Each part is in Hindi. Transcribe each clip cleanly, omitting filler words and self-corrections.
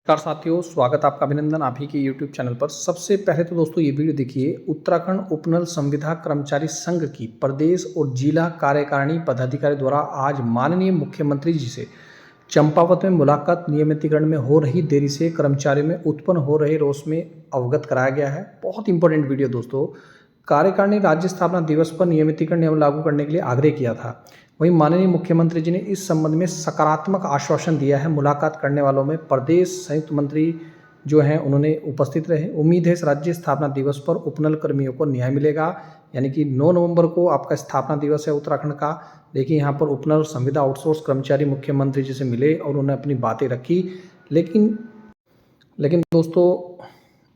नमस्कार साथियों, स्वागत आपका अभिनंदन आप ही के YouTube चैनल पर। सबसे पहले तो दोस्तों ये वीडियो देखिए। उत्तराखंड उपनल संविदा कर्मचारी संघ की प्रदेश और जिला कार्यकारिणी पदाधिकारी द्वारा आज माननीय मुख्यमंत्री जी से चंपावत में मुलाकात नियमितीकरण में हो रही देरी से कर्मचारियों में उत्पन्न हो रहे रोष में अवगत कराया गया है। बहुत इंपॉर्टेंट वीडियो दोस्तों। कार्यकारिणी राज्य स्थापना दिवस पर नियमितीकरण नियम लागू करने के लिए आग्रह किया था। वहीं माननीय मुख्यमंत्री जी ने इस संबंध में सकारात्मक आश्वासन दिया है। मुलाकात करने वालों में प्रदेश संयुक्त मंत्री जो हैं उन्होंने उपस्थित रहे। उम्मीद है इस राज्य स्थापना दिवस पर उपनल कर्मियों को न्याय मिलेगा। यानी कि 9 नवंबर को आपका स्थापना दिवस है उत्तराखंड का। देखिए यहाँ पर उपनल संविदा आउटसोर्स कर्मचारी मुख्यमंत्री जी से मिले और उन्होंने अपनी बातें रखी। लेकिन दोस्तों,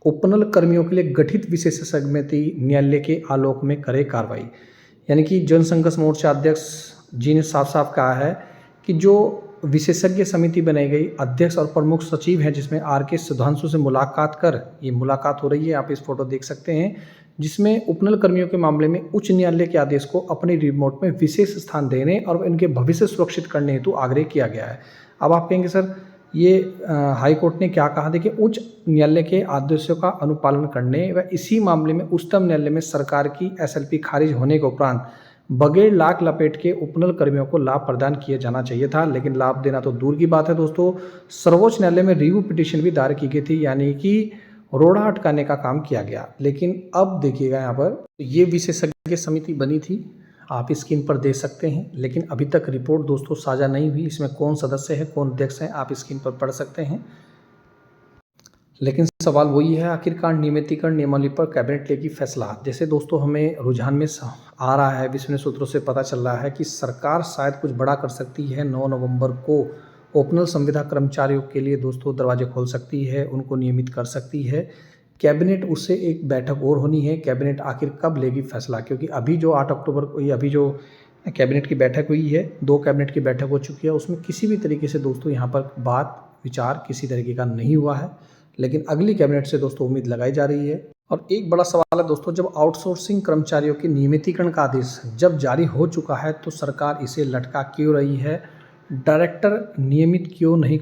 उपनल कर्मियों के लिए गठित विशेष समिति न्यायालय के आलोक में करे कार्रवाई। यानी कि जनसंघर्ष मोर्चा अध्यक्ष जी ने साफ साफ कहा है कि जो विशेषज्ञ समिति बनाई गई, अध्यक्ष और प्रमुख सचिव हैं जिसमें RK सुधांशु से मुलाकात कर ये मुलाकात हो रही है। आप इस फोटो देख सकते हैं, जिसमें उपनल कर्मियों के मामले में उच्च न्यायालय के आदेश को अपनी रिपोर्ट में विशेष स्थान देने और इनके भविष्य सुरक्षित करने हेतु आग्रह किया गया है। अब आप कहेंगे सर ये हाई कोर्ट ने क्या कहा? देखिए, उच्च न्यायालय के आदेशों का अनुपालन करने व इसी मामले में उच्चतम न्यायालय में सरकार की SLP खारिज होने के उपरांत बगैर लाख लपेट के उपनल कर्मियों को लाभ प्रदान किया जाना चाहिए था। लेकिन लाभ देना तो दूर की बात है दोस्तों, सर्वोच्च न्यायालय में रिव्यू पिटीशन भी दायर की गई थी, यानी कि रोड़ा अटकाने का काम किया गया। लेकिन अब देखिएगा यहाँ पर ये विशेषज्ञ समिति बनी थी, आप स्क्रीन पर देख सकते हैं। लेकिन अभी तक रिपोर्ट दोस्तों साझा नहीं हुई। इसमें कौन सदस्य है, कौन अध्यक्ष है, आप स्क्रीन पर पढ़ सकते हैं। लेकिन सवाल वही है, आखिरकार नियमितीकरण नियमावली पर कैबिनेट लेगी फैसला। जैसे दोस्तों हमें रुझान में आ रहा है, विश्वसनीय सूत्रों से पता चल रहा है कि सरकार शायद कुछ बड़ा कर सकती है। 9 नवंबर को उपनल संविदा कर्मचारियों के लिए दोस्तों दरवाजे खोल सकती है, उनको नियमित कर सकती है। कैबिनेट उससे एक बैठक और होनी है। कैबिनेट आखिर कब लेगी फैसला? क्योंकि अभी जो 8 अक्टूबर को अभी जो कैबिनेट की बैठक हुई है, 2 कैबिनेट की बैठक हो चुकी है, उसमें किसी भी तरीके से दोस्तों यहाँ पर बात विचार किसी तरीके का नहीं हुआ है। लेकिन अगली कैबिनेट से दोस्तों उम्मीद लगाई जा रही है। और एक बड़ा सवाल है दोस्तों, जब आउटसोर्सिंग कर्मचारियों के नियमितीकरण का आदेश जब जारी हो चुका है तो सरकार इसे लटका क्यों रही है? डायरेक्ट नियमित क्यों नहीं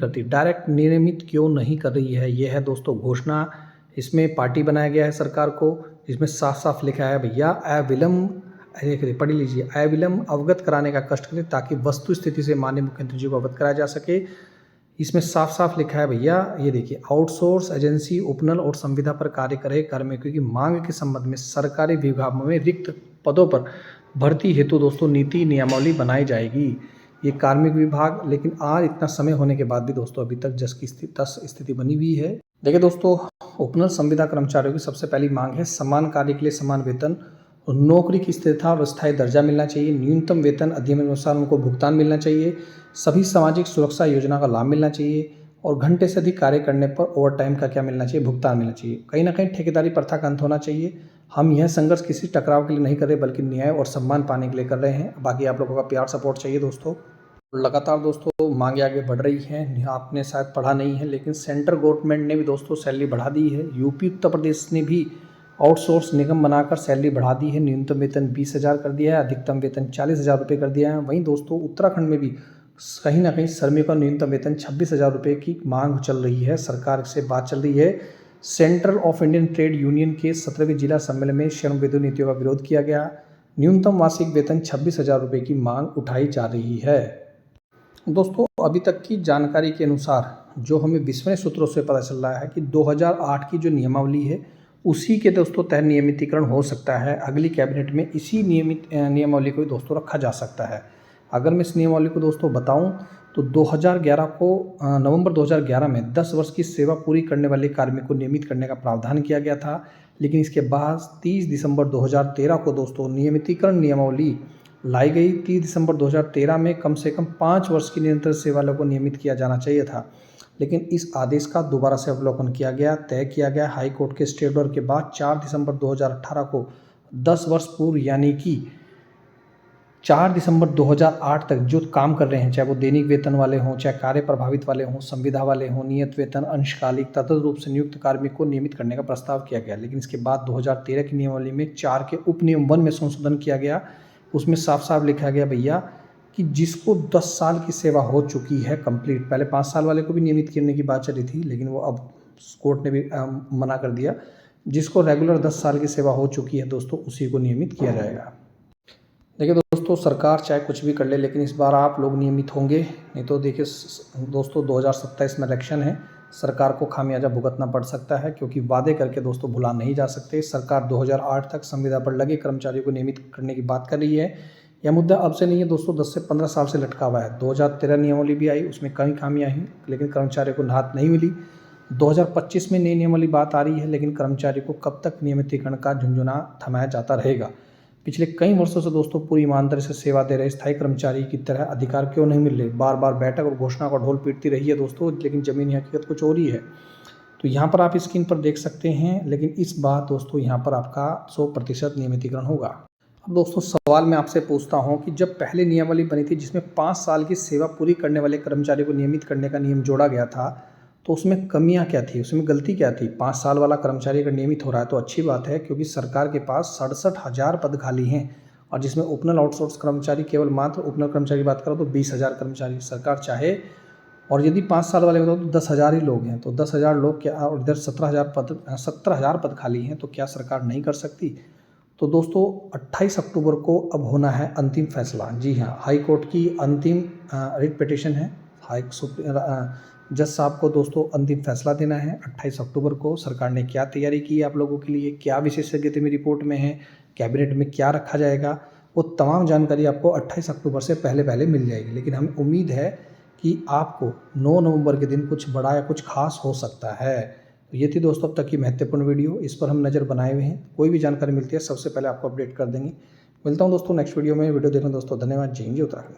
कर रही है? यह है दोस्तों घोषणा। इसमें पार्टी बनाया गया है सरकार को, जिसमें साफ साफ लिखा है भैया अविलंब, पढ़ लीजिए, अविलंब अवगत कराने का कष्ट करें ताकि वस्तु स्थिति से माननीय मुख्यमंत्री जी को अवगत कराया जा सके। इसमें साफ साफ लिखा है भैया, ये देखिए, आउटसोर्स एजेंसी उपनल और संविदा पर कार्य करे कार्मिकों की मांग के संबंध में सरकारी विभागों में रिक्त पदों पर भर्ती हेतु दोस्तों नीति नियमावली बनाई जाएगी। ये कार्मिक विभाग, लेकिन आज इतना समय होने के बाद भी दोस्तों अभी तक जस की स्थिति बनी हुई है। देखिए दोस्तों, उपनल संविदा कर्मचारियों की सबसे पहली मांग है समान कार्य के लिए समान वेतन, नौकरी की स्थिरता और स्थायी दर्जा मिलना चाहिए, न्यूनतम वेतन अधिनियम अनुसार उनको भुगतान मिलना चाहिए, सभी सामाजिक सुरक्षा योजना का लाभ मिलना चाहिए और घंटे से अधिक कार्य करने पर ओवर टाइम का क्या मिलना चाहिए? भुगतान मिलना चाहिए। कहीं ना कहीं ठेकेदारी प्रथा का अंत होना चाहिए। हम यह संघर्ष किसी टकराव के लिए नहीं कर रहे, बल्कि न्याय और सम्मान पाने के लिए कर रहे हैं। बाकी आप लोगों का प्यार सपोर्ट चाहिए दोस्तों। लगातार दोस्तों मांगे आगे बढ़ रही हैं। आपने शायद पढ़ा नहीं है, लेकिन सेंट्रल गवर्नमेंट ने भी दोस्तों सैलरी बढ़ा दी है। यूपी उत्तर प्रदेश ने भी आउटसोर्स निगम बनाकर सैलरी बढ़ा दी है। न्यूनतम वेतन 20,000 कर दिया है, अधिकतम वेतन 40,000 रुपये कर दिया है। वहीं दोस्तों उत्तराखंड में भी कहीं ना कहीं श्रमिकों का न्यूनतम वेतन 26,000 रुपये की मांग चल रही है। सरकार से बात चल रही है। Central of Indian trade union के 17वें जिला सम्मेलन में श्रम वेतन नीतियों का विरोध किया गया। न्यूनतम मासिक वेतन 26,000 रुपये की मांग उठाई जा रही है। दोस्तों अभी तक की जानकारी के अनुसार जो हमें विश्वसनीय सूत्रों से पता चल रहा है कि 2008 की जो नियमावली है उसी के दोस्तों तहत नियमितीकरण हो सकता है। अगली कैबिनेट में इसी नियमावली को दोस्तों रखा जा सकता है। अगर मैं इस नियमावली को दोस्तों बताऊं तो 2011 को नवंबर 2011 में 10 वर्ष की सेवा पूरी करने वाले कार्मिक को नियमित करने का प्रावधान किया गया था। लेकिन इसके बाद 30 दिसंबर 2013 को दोस्तों नियमितीकरण नियमावली लाई गई। 30 दिसंबर 2013 में कम से कम 5 वर्ष की निरंतर सेवा वालों को नियमित किया जाना चाहिए था। लेकिन इस आदेश का दोबारा से अवलोकन किया गया, तय किया गया हाई कोर्ट के स्टे ऑर्डर के बाद 4 दिसंबर 2018 को 10 वर्ष पूर्व यानी कि 4 दिसंबर 2008 तक जो काम कर रहे हैं, चाहे वो दैनिक वेतन वाले हों, चाहे कार्य प्रभावित वाले हों, संविदा वाले हों, नियत वेतन, अंशकालिक, तटस्थ रूप से नियुक्त कार्मिक को नियमित करने का प्रस्ताव किया गया। लेकिन इसके बाद 2013 की नियमावली में 4 के उपनियम 1 में संशोधन किया गया। उसमें साफ साफ लिखा गया भैया कि कि जिसको 10 साल की सेवा हो चुकी है कंप्लीट, पहले 5 साल वाले को भी नियमित करने की बात चली थी, लेकिन वो अब कोर्ट ने भी मना कर दिया। जिसको रेगुलर 10 साल की सेवा हो चुकी है दोस्तों, उसी को नियमित किया जाएगा। देखिए दोस्तों, सरकार चाहे कुछ भी कर ले, लेकिन इस बार आप लोग नियमित होंगे, नहीं तो देखिए दोस्तों 2027 में इलेक्शन है, सरकार को खामियाजा भुगतना पड़ सकता है, क्योंकि वादे करके दोस्तों भुला नहीं जा सकते। सरकार 2008 तक संविदा पर लगे कर्मचारियों को नियमित करने की बात कर रही है। यह मुद्दा अब से नहीं है दोस्तों, 10 से 15 साल से लटका हुआ है। 2013 नियमावली भी आई, उसमें कई खामियां आई, लेकिन कर्मचारियों को राहत नहीं मिली। 2025 में नई नियमावली बात आ रही है, लेकिन कर्मचारी को कब तक नियमितीकरण का झुंझुना थमाया जाता रहेगा। पिछले कई वर्षों से दोस्तों पूरी ईमानदारी से सेवा दे रहे स्थायी कर्मचारी की तरह अधिकार क्यों नहीं मिल रहे। बार बार बैठक और घोषणा का ढोल पीटती रही है दोस्तों, लेकिन ज़मीनी हकीकत कुछ और ही है। तो यहाँ पर आप स्क्रीन पर देख सकते हैं, लेकिन इस बार दोस्तों यहाँ पर आपका 100% नियमितीकरण होगा। अब दोस्तों सवाल मैं आपसे पूछता हूँ कि जब पहले नियमावली बनी थी जिसमें 5 साल की सेवा पूरी करने वाले कर्मचारी को नियमित करने का नियम जोड़ा गया था, तो उसमें कमियां क्या थी, उसमें गलती क्या थी। 5 साल वाला कर्मचारी अगर नियमित हो रहा है तो अच्छी बात है, क्योंकि सरकार के पास 67,000 पद खाली हैं, और जिसमें ओपनल आउटसोर्स कर्मचारी केवल मात्र ओपनल कर्मचारी की बात करो तो 20,000 कर्मचारी सरकार चाहे, और यदि 5 साल वाले बताओ तो 10,000 ही लोग हैं। तो 10,000 लोग क्या, और इधर 17,000 पद खाली हैं, तो क्या सरकार नहीं कर सकती। तो दोस्तों 28 अक्टूबर को अब होना है अंतिम फैसला। जी हाँ, हाई कोर्ट की अंतिम रिट पिटिशन है। जज साहब को दोस्तों अंतिम फैसला देना है 28 अक्टूबर को। सरकार ने क्या तैयारी की है आप लोगों के लिए, क्या विशेषज्ञता में रिपोर्ट में है, कैबिनेट में क्या रखा जाएगा, वो तमाम जानकारी आपको 28 अक्टूबर से पहले पहले मिल जाएगी। लेकिन हमें उम्मीद है कि आपको 9 नवंबर के दिन कुछ बड़ा या कुछ खास हो सकता है। तो ये थी दोस्तों अब तक की महत्वपूर्ण वीडियो, इस पर हम नज़र बनाए हुए हैं। कोई भी जानकारी मिलती है सबसे पहले आपको अपडेट कर देंगे। मिलता हूँ दोस्तों नेक्स्ट वीडियो में। वीडियो देखने दोस्तों धन्यवाद। जय हिंद, जय उत्तराखंड।